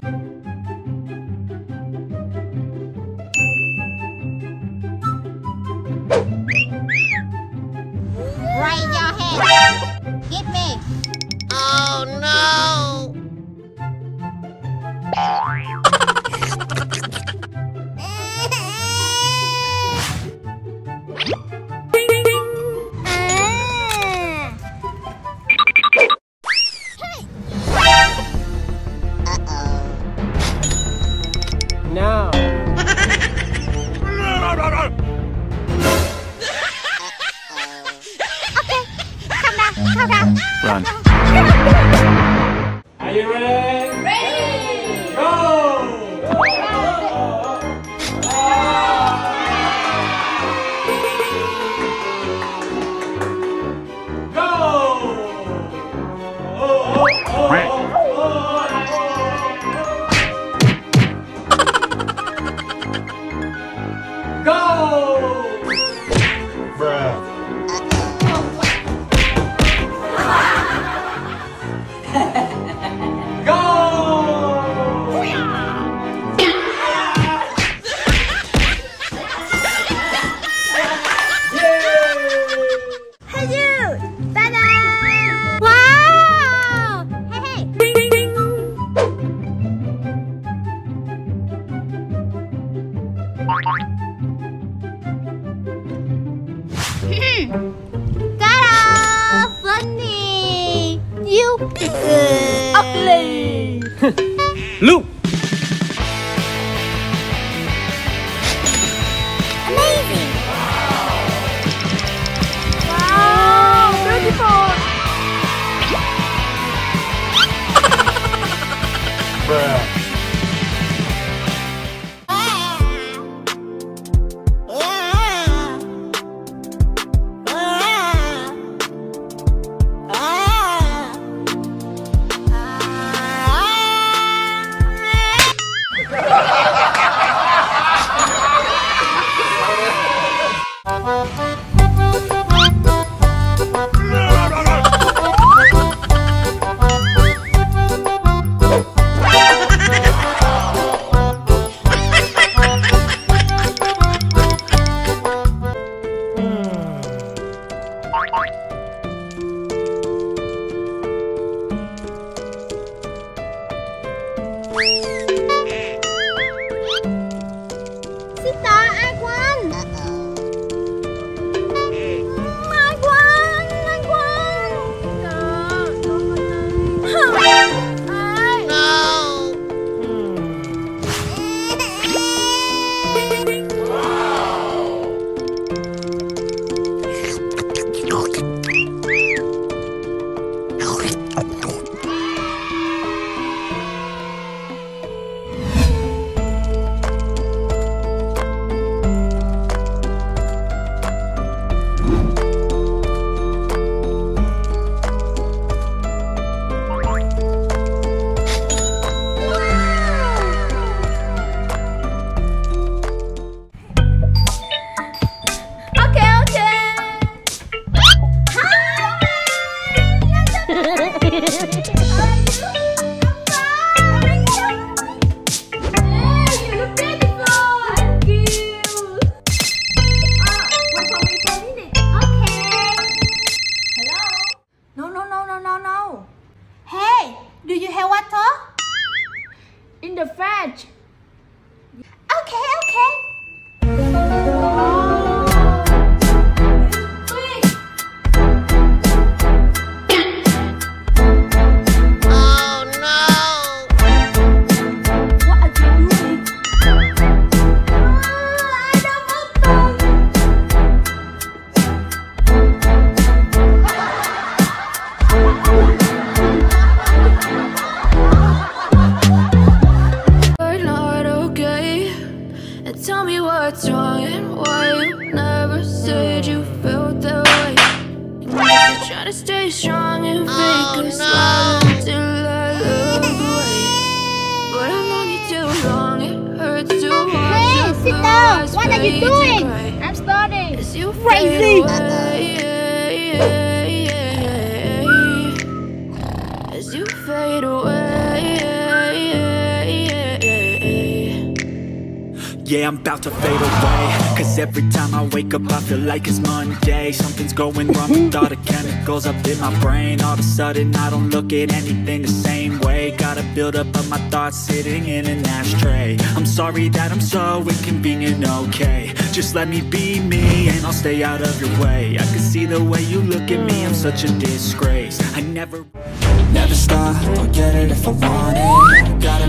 Raise your hand. Give me. Oh no. No. Calm down. Run. Are you ready? Ready. Go! Go! Go! Bruh. Ta-da! Funny! You ugly! Look! Amazing! Wow! Beautiful! Bruh. Sister, ai quên? Ai quên? Ai quên? Ai? No. Hey, do you have water? In the fridge. Okay. Tell me what's wrong and why you never said you felt that way. You're trying to stay strong and fake a smile until I look away. But I've known you too long, it hurts to watch. Hey, sit down! What are you doing? I'm studying. Crazy! As you fade away. yeah, I'm about to fade away. Cause every time I wake up I feel like it's Monday. Something's going wrong with all the chemicals up in my brain. All of a sudden I don't look at anything the same way. Gotta build up of my thoughts sitting in an ashtray. I'm sorry that I'm so inconvenient, okay. Just let me be me and I'll stay out of your way. I can see the way you look at me, I'm such a disgrace. I never stop, I'll get it if I want it. Gotta